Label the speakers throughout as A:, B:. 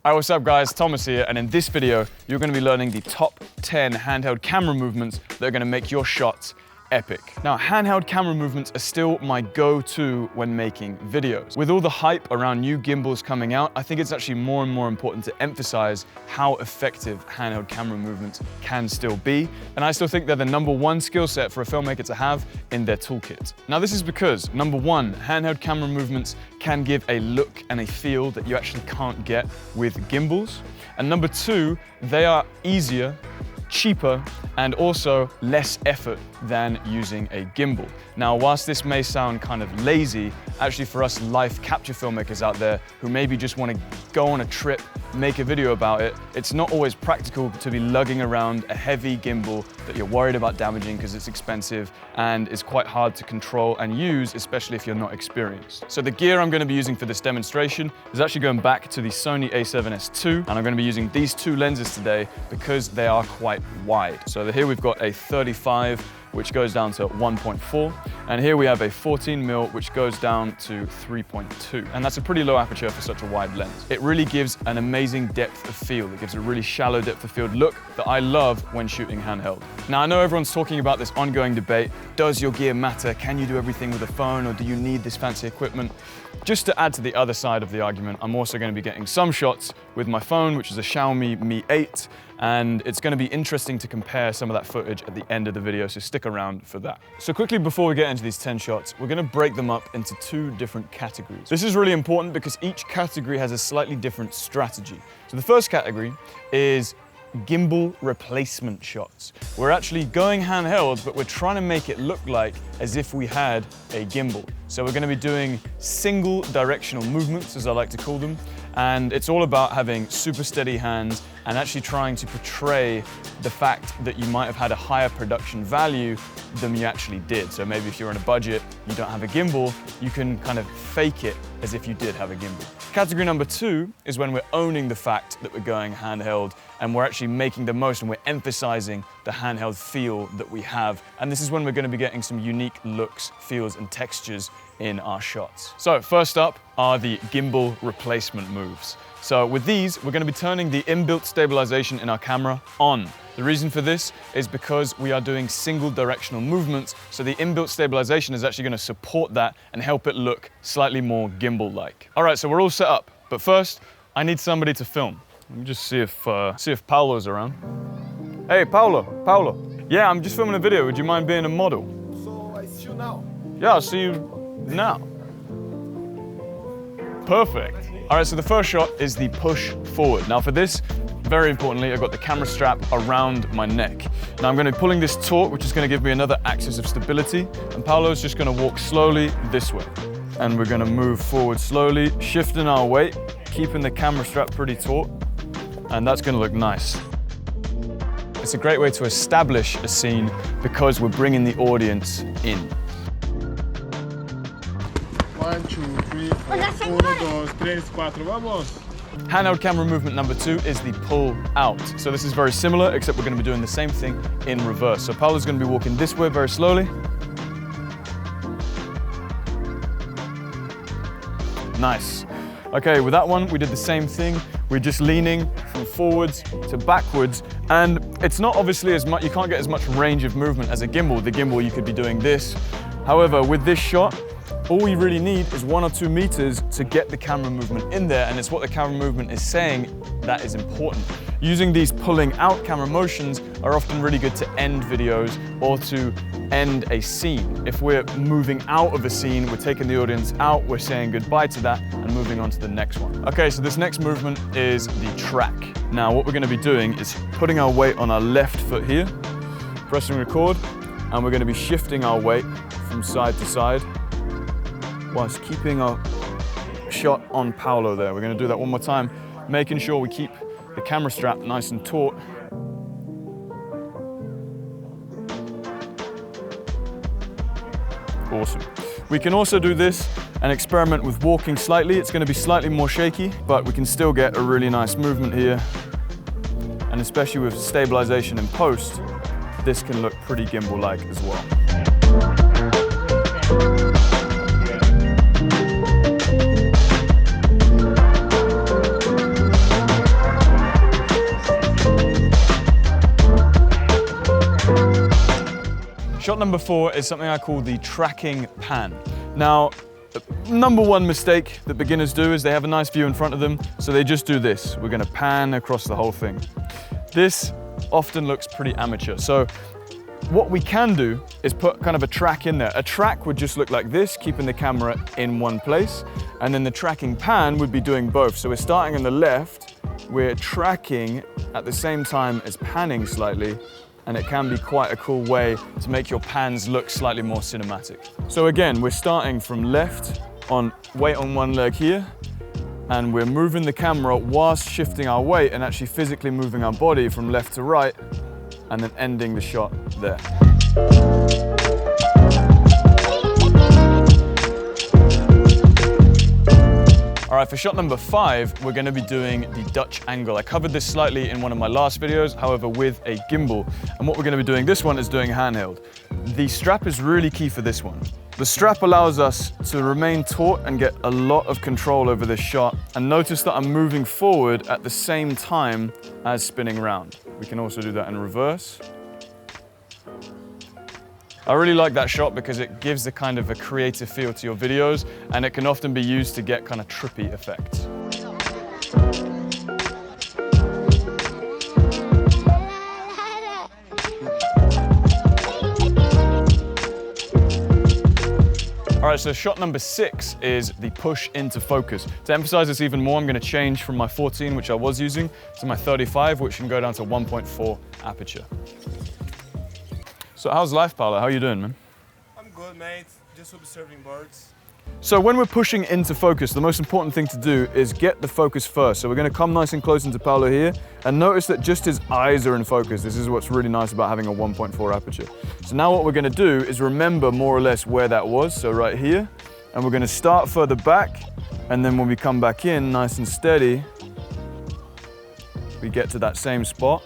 A: Hi, what's up guys, Thomas here, and in this video, you're gonna be learning the top 10 handheld camera movements that are gonna make your shots epic. Now, handheld camera movements are still my go-to when making videos. With all the hype around new gimbals coming out, I think it's actually more and more important to emphasize how effective handheld camera movements can still be, and I still think they're the #1 skill set for a filmmaker to have in their toolkit. Now, this is because, #1, handheld camera movements can give a look and a feel that you actually can't get with gimbals, and #2, they are easier, cheaper, and also less effort than using a gimbal. Now, whilst this may sound kind of lazy, actually for us life capture filmmakers out there who maybe just want to go on a trip, make a video about it, it's not always practical to be lugging around a heavy gimbal that you're worried about damaging because it's expensive and is quite hard to control and use, especially if you're not experienced. So the gear I'm going to be using for this demonstration is actually going back to the Sony a7S II, and I'm going to be using these two lenses today because they are quite wide. So here we've got a 35, which goes down to 1.4, and here we have a 14mm, which goes down to 3.2, and that's a pretty low aperture for such a wide lens. It really gives an amazing depth of field. It gives a really shallow depth of field look that I love when shooting handheld. Now, I know everyone's talking about this ongoing debate, does your gear matter? Can you do everything with a phone, or do you need this fancy equipment? Just to add to the other side of the argument, I'm also going to be getting some shots with my phone, which is a Xiaomi Mi 8, and it's going to be interesting to compare some of that footage at the end of the video, so stick around for that. So quickly, before we get into these 10 shots, we're going to break them up into 2 different categories. This is really important because each category has a slightly different strategy. So the first category is gimbal replacement shots. We're actually going handheld, but we're trying to make it look like as if we had a gimbal. So we're going to be doing single directional movements, as I like to call them, and it's all about having super steady hands and actually trying to portray the fact that you might have had a higher production value than you actually did. So maybe if you're on a budget, you don't have a gimbal, you can kind of fake it as if you did have a gimbal. Category #2 is when we're owning the fact that we're going handheld and we're actually making the most and we're emphasizing the handheld feel that we have. And this is when we're going to be getting some unique looks, feels, and textures in our shots. So first up are the gimbal replacement moves. So with these, we're going to be turning the inbuilt stabilization in our camera on. The reason for this is because we are doing single directional movements, so the inbuilt stabilization is actually going to support that and help it look slightly more gimbal-like. All right, so we're all set up, but first, I need somebody to film. Let me just see if Paolo's around. Hey, Paolo. Yeah, I'm just filming a video. Would you mind being a model?
B: So I see you now.
A: Yeah, I'll see you now. Perfect. All right, so the first shot is the push forward. Now for this, very importantly, I've got the camera strap around my neck. Now I'm going to be pulling this taut, which is going to give me another axis of stability, and Paolo's just going to walk slowly this way. And we're going to move forward slowly, shifting our weight, keeping the camera strap pretty taut, and that's going to look nice. It's a great way to establish a scene because we're bringing the audience in.
B: 1, 2, 3, 4, 1, 2, 3, 4, vamos!
A: Handheld camera movement #2 is the pull out. So this is very similar, except we're going to be doing the same thing in reverse. So Paolo's going to be walking this way very slowly. Nice. Okay, with that one, we did the same thing. We're just leaning from forwards to backwards, and it's not obviously as much, you can't get as much range of movement as a gimbal. The gimbal, you could be doing this. However, with this shot, all we really need is 1 or 2 meters to get the camera movement in there, and it's what the camera movement is saying that is important. Using these pulling out camera motions are often really good to end videos or to end a scene. If we're moving out of a scene, we're taking the audience out, we're saying goodbye to that and moving on to the next one. Okay, so this next movement is the track. Now what we're going to be doing is putting our weight on our left foot here, pressing record, and we're going to be shifting our weight from side to side whilst keeping our shot on Paolo there. We're going to do that one more time, making sure we keep the camera strap nice and taut. Awesome. We can also do this and experiment with walking slightly. It's going to be slightly more shaky, but we can still get a really nice movement here. And especially with stabilization in post, this can look pretty gimbal-like as well. shot number 4 is something I call the tracking pan. Now, the number one mistake that beginners do is they have a nice view in front of them, so they just do this. We're gonna pan across the whole thing. This often looks pretty amateur. So what we can do is put kind of a track in there. A track would just look like this, keeping the camera in one place. And then the tracking pan would be doing both. So we're starting on the left, we're tracking at the same time as panning slightly, and it can be quite a cool way to make your pans look slightly more cinematic. So again, we're starting from left on weight on one leg here, and we're moving the camera whilst shifting our weight and actually physically moving our body from left to right, and then ending the shot there. All right, for shot number 5, we're gonna be doing the Dutch angle. I covered this slightly in one of my last videos, however, with a gimbal. And what we're gonna be doing this one is doing handheld. The strap is really key for this one. The strap allows us to remain taut and get a lot of control over this shot. And notice that I'm moving forward at the same time as spinning around. We can also do that in reverse. I really like that shot because it gives a kind of a creative feel to your videos, and it can often be used to get kind of trippy effects. All right, so shot number 6 is the push into focus. To emphasize this even more, I'm gonna change from my 14, which I was using, to my 35, which can go down to 1.4 aperture. So how's life, Paolo? How are you doing, man?
B: I'm good, mate. Just observing birds.
A: So when we're pushing into focus, the most important thing to do is get the focus first. So we're gonna come nice and close into Paolo here, and notice that just his eyes are in focus. This is what's really nice about having a 1.4 aperture. So now what we're gonna do is remember more or less where that was, so right here, and we're gonna start further back, and then when we come back in, nice and steady, we get to that same spot,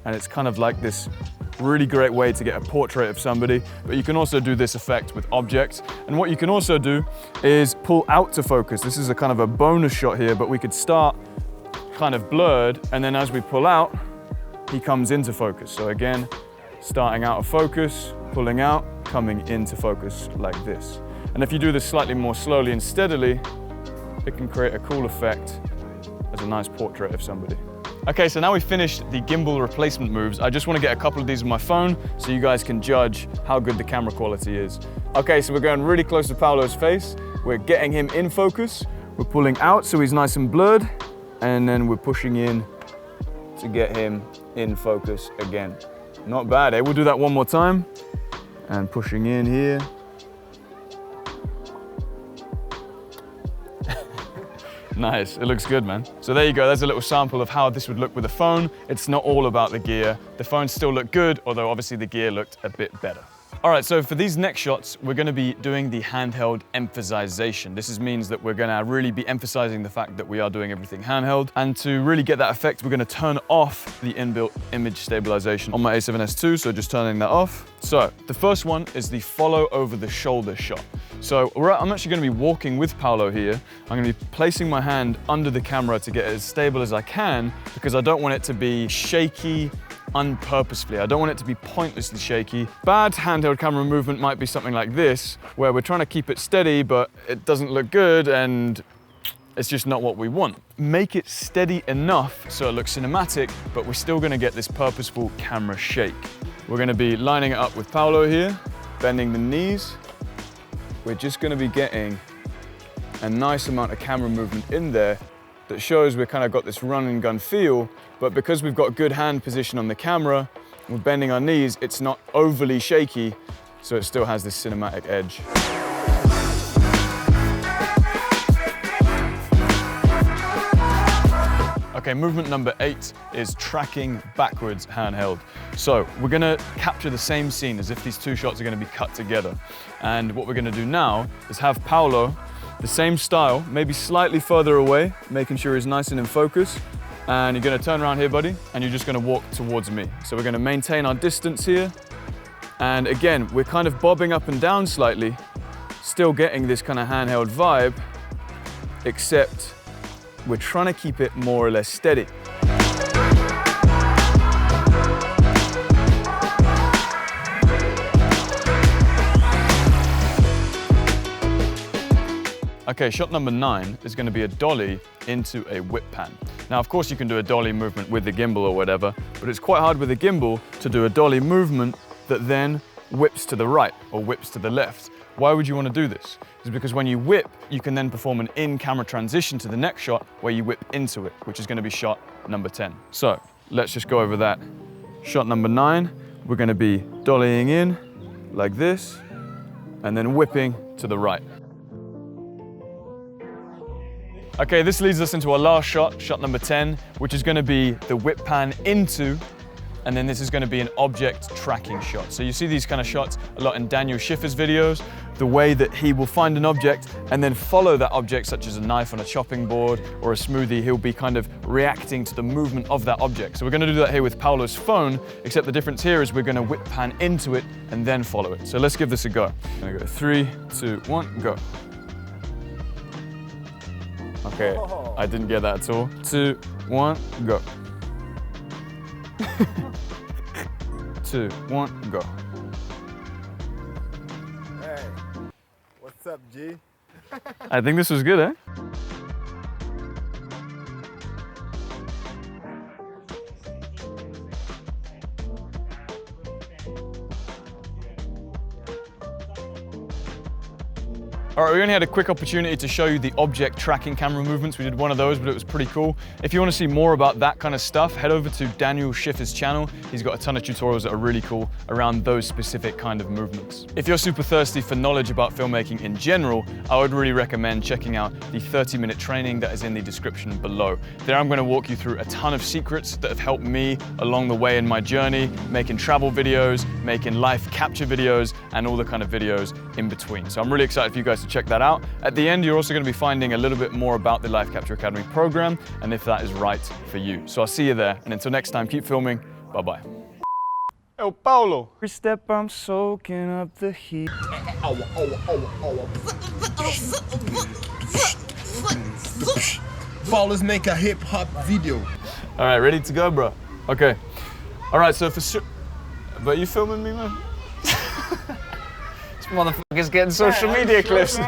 A: and it's kind of like this really great way to get a portrait of somebody, but you can also do this effect with objects. And what you can also do is pull out to focus. This is a kind of a bonus shot here, but we could start kind of blurred, and then as we pull out, he comes into focus. So again, starting out of focus, pulling out, coming into focus like this. And if you do this slightly more slowly and steadily, it can create a cool effect as a nice portrait of somebody. Okay, so now we've finished the gimbal replacement moves. I just want to get a couple of these on my phone so you guys can judge how good the camera quality is. Okay, so we're going really close to Paolo's face. We're getting him in focus. We're pulling out so he's nice and blurred. And then we're pushing in to get him in focus again. Not bad, eh? We'll do that one more time. And pushing in here. Nice, it looks good, man. So there you go, there's a little sample of how this would look with a phone. It's not all about the gear. The phones still look good, although obviously the gear looked a bit better. All right, so for these next shots, we're gonna be doing the handheld emphasization. This means that we're gonna really be emphasizing the fact that we are doing everything handheld. And to really get that effect, we're gonna turn off the inbuilt image stabilization on my A7S II, so just turning that off. So the first one is the follow over the shoulder shot. So I'm actually gonna be walking with Paolo here. I'm gonna be placing my hand under the camera to get it as stable as I can, because I don't want it to be shaky unpurposefully. I don't want it to be pointlessly shaky. Bad handheld camera movement might be something like this, where we're trying to keep it steady, but it doesn't look good and it's just not what we want. Make it steady enough so it looks cinematic, but we're still gonna get this purposeful camera shake. We're gonna be lining it up with Paolo here, bending the knees. We're just gonna be getting a nice amount of camera movement in there that shows we've kind of got this run and gun feel, but because we've got good hand position on the camera, we're bending our knees, it's not overly shaky, so it still has this cinematic edge. Okay, movement number 8 is tracking backwards handheld. So we're gonna capture the same scene as if these two shots are gonna be cut together. And what we're gonna do now is have Paolo, the same style, maybe slightly further away, making sure he's nice and in focus. And you're gonna turn around here, buddy, and you're just gonna walk towards me. So we're gonna maintain our distance here. And again, we're kind of bobbing up and down slightly, still getting this kind of handheld vibe, except we're trying to keep it more or less steady. Okay, shot number 9 is going to be a dolly into a whip pan. Now, of course, you can do a dolly movement with the gimbal or whatever, but it's quite hard with the gimbal to do a dolly movement that then whips to the right or whips to the left. Why would you want to do this? It's because when you whip, you can then perform an in-camera transition to the next shot where you whip into it, which is going to be shot number 10. So let's just go over that. Shot number 9, we're going to be dollying in like this and then whipping to the right. Okay, this leads us into our last shot, shot number 10, which is going to be the whip pan into, and then this is going to be an object tracking shot. So you see these kind of shots a lot in Daniel Schiffer's videos, the way that he will find an object and then follow that object, such as a knife on a chopping board or a smoothie. He'll be kind of reacting to the movement of that object. So we're going to do that here with Paolo's phone, except the difference here is we're going to whip pan into it and then follow it. So let's give this a go. I'm going to go 3, 2, 1, go. Okay, I didn't get that at all. 2, 1, go. 2, 1, go.
C: Hey, what's up, G?
A: I think this was good, eh? All right, we only had a quick opportunity to show you the object tracking camera movements. We did one of those, but it was pretty cool. If you want to see more about that kind of stuff, head over to Daniel Schiffer's channel. He's got a ton of tutorials that are really cool around those specific kind of movements. If you're super thirsty for knowledge about filmmaking in general, I would really recommend checking out the 30-minute training that is in the description below. There I'm going to walk you through a ton of secrets that have helped me along the way in my journey, making travel videos, making life capture videos, and all the kind of videos in between. So I'm really excited for you guys to check that out. At the end, you're also going to be finding a little bit more about the Life Capture Academy program and if that is right for you. So I'll see you there. And until next time, keep filming. Bye-bye.
B: É o Paulo.
A: Every step I'm soaking up the heat.
C: Paulo's make a hip hop video.
A: All right, ready to go, bro? Okay. All right, so for sure. But you filming me, man? This motherfucker's getting social media clips.